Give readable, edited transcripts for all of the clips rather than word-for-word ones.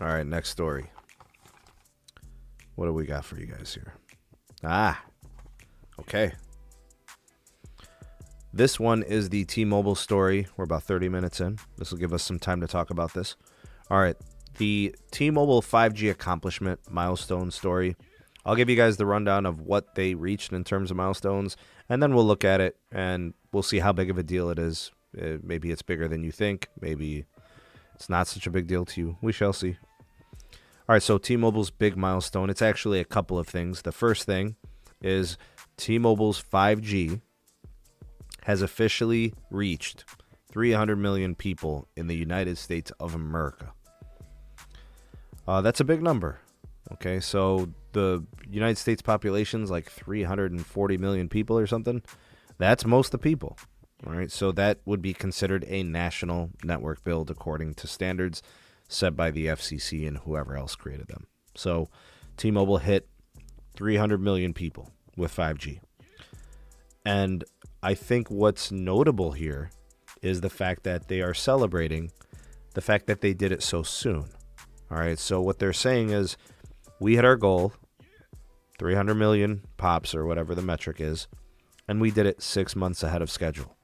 All right, next story. What do we got for you guys here? Okay. This one is the T-Mobile story. We're about 30 minutes in. This will give us some time to talk about this. All right, the T-Mobile 5G accomplishment milestone story. I'll give you guys the rundown of what they reached in terms of milestones, and then we'll look at it, and we'll see how big of a deal it is. Maybe it's bigger than you think. Maybe it's not such a big deal to you. We shall see. All right, so T-Mobile's big milestone, it's actually a couple of things. The first thing is T-Mobile's 5G has officially reached 300 million people in the United States of America. That's a big number. Okay, so the United States population is like 340 million people or something. That's most of the people. All right, so that would be considered a national network build according to standards set by the FCC and whoever else created them. So T-Mobile hit 300 million people with 5G. And I think what's notable here is the fact that they are celebrating the fact that they did it so soon. All right, so what they're saying is we hit our goal, 300 million pops or whatever the metric is, and we did it 6 months ahead of schedule.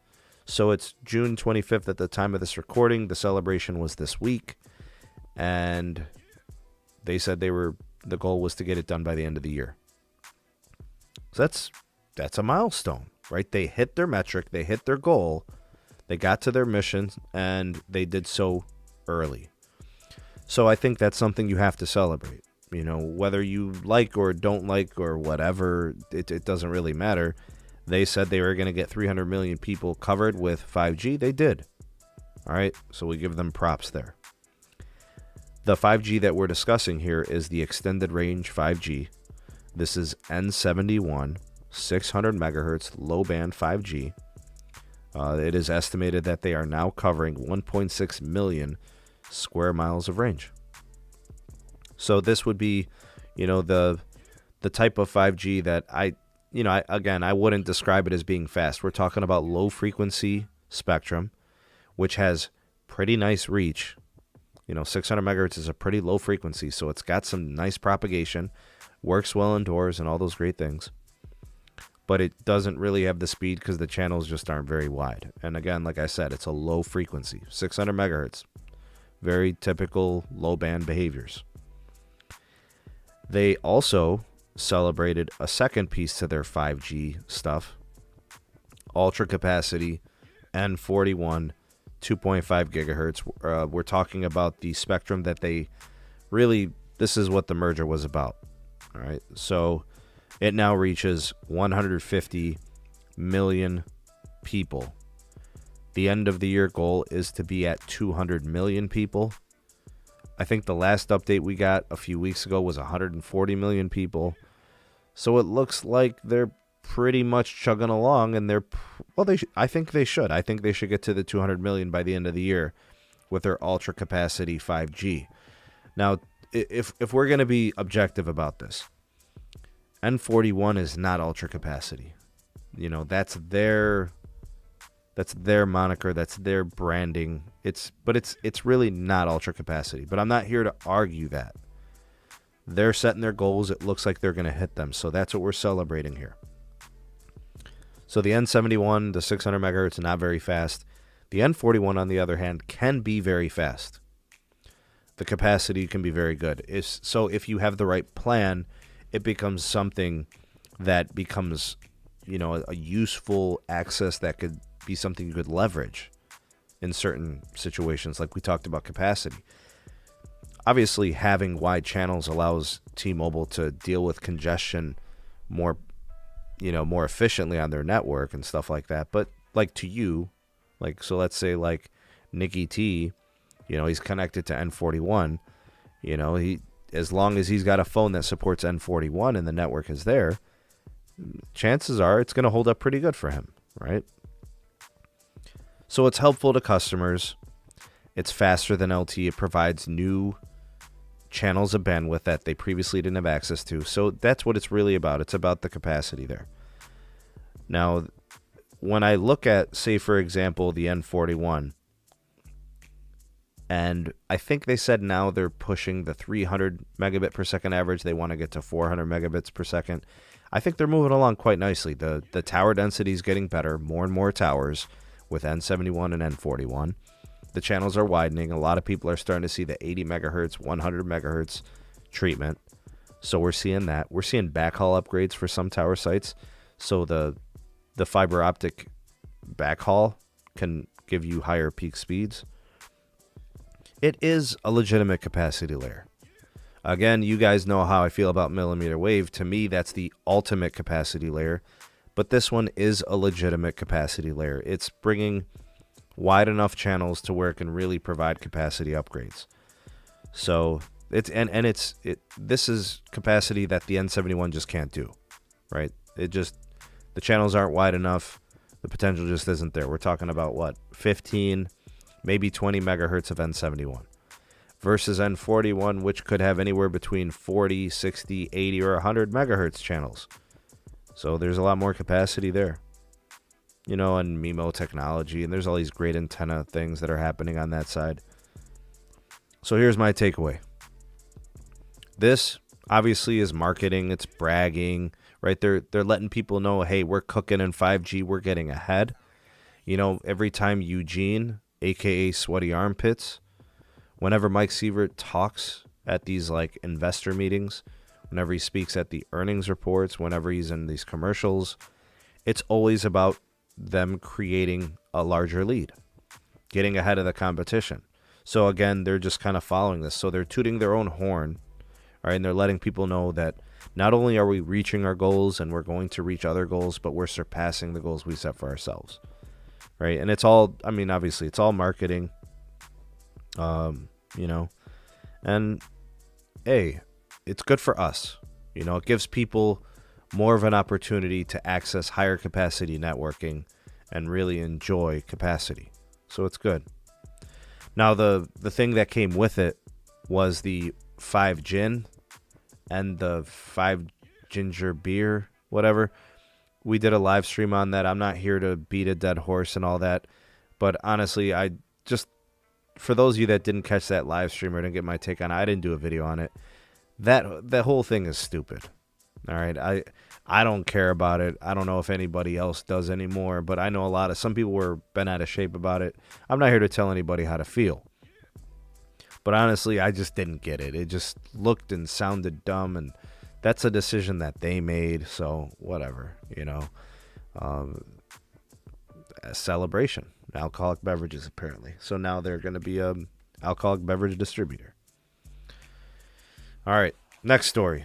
So it's June 25th at the time of this recording. The celebration was this week, and they said the goal was to get it done by the end of the year. So that's a milestone, right? They hit their metric, they hit their goal, they got to their mission, and they did so early. So I think that's something you have to celebrate. You know, whether you like or don't like or whatever, it doesn't really matter. They said they were going to get 300 million people covered with 5G. They did. All right, so we give them props there. The 5G that we're discussing here is the extended range 5G. This is N71, 600 megahertz low band 5G. It is estimated that they are now covering 1.6 million square miles of range. So this would be, you know, the type of 5G that I wouldn't describe it as being fast. We're talking about low frequency spectrum, which has pretty nice reach. You know, 600 megahertz is a pretty low frequency, so it's got some nice propagation, works well indoors and all those great things. But it doesn't really have the speed because the channels just aren't very wide. And again, like I said, it's a low frequency, 600 megahertz. Very typical low band behaviors. They also celebrated a second piece to their 5G stuff. Ultra capacity N41, 2.5 gigahertz. We're talking about the spectrum that they really, this is what the merger was about. All right. So it now reaches 150 million people. The end of the year goal is to be at 200 million people. I think the last update we got a few weeks ago was 140 million people. So it looks like they're pretty much chugging along, and I think they should. I think they should get to the 200 million by the end of the year with their ultra capacity 5G. Now, if we're going to be objective about this, N41 is not ultra capacity. You know, that's their moniker, that's their branding. It's really not ultra capacity. But I'm not here to argue that. They're setting their goals. It looks like they're going to hit them. So that's what we're celebrating here. So the N71, the 600 megahertz, not very fast. The N41, on the other hand, can be very fast. The capacity can be very good. So if you have the right plan, it becomes something that becomes, you know, a useful access that could be something you could leverage in certain situations, like we talked about capacity. Obviously, having wide channels allows T-Mobile to deal with congestion more efficiently on their network and stuff like that. But like to you, so let's say like Nicky T, you know, he's connected to N41. You know, as long as he's got a phone that supports N41 and the network is there, chances are it's going to hold up pretty good for him, right? So it's helpful to customers. It's faster than LTE. It provides new channels of bandwidth that they previously didn't have access to. So that's what it's really about. It's about the capacity there. Now, when I look at, say, for example, the N41, And I think they said now they're pushing the 300 megabit per second average. They want to get to 400 megabits per second. I think they're moving along quite nicely. The tower density is getting better, more and more towers with N71 and N41. The channels are widening. A lot of people are starting to see the 80 megahertz, 100 megahertz treatment. So we're seeing that. We're seeing backhaul upgrades for some tower sites. So the fiber optic backhaul can give you higher peak speeds. It is a legitimate capacity layer. Again, you guys know how I feel about millimeter wave. To me, that's the ultimate capacity layer. But this one is a legitimate capacity layer. It's bringing wide enough channels to where it can really provide capacity upgrades. So this is capacity that the N71 just can't do, right? The channels aren't wide enough. The potential just isn't there. We're talking about what, 15, maybe 20 megahertz of N71 versus N41, which could have anywhere between 40, 60, 80, or 100 megahertz channels. So there's a lot more capacity there. And MIMO technology, and there's all these great antenna things that are happening on that side. So here's my takeaway. This obviously is marketing, it's bragging, right? They're letting people know, hey, we're cooking in 5G, we're getting ahead. Every time Eugene, aka Sweaty Armpits, whenever Mike Sievert talks at these like investor meetings, whenever he speaks at the earnings reports, whenever he's in these commercials, it's always about them creating a larger lead, getting ahead of the competition. So again, they're just kind of following this. So they're tooting their own horn, right? And they're letting people know that not only are we reaching our goals and we're going to reach other goals, but we're surpassing the goals we set for ourselves, right? And it's all, obviously it's all marketing, and hey, it's good for us. It gives people more of an opportunity to access higher capacity networking and really enjoy capacity. So it's good. Now, the thing that came with it was the 5 gin and the 5 ginger beer, whatever. We did a live stream on that. I'm not here to beat a dead horse and all that. But honestly, for those of you that didn't catch that live stream or didn't get my take on it, I didn't do a video on it. That whole thing is stupid. All right. I don't care about it. I don't know if anybody else does anymore, but I know some people were bent out of shape about it. I'm not here to tell anybody how to feel. But honestly, I just didn't get it. It just looked and sounded dumb, and that's a decision that they made. So whatever, a celebration, alcoholic beverages apparently. So now they're going to be a alcoholic beverage distributor. All right, next story.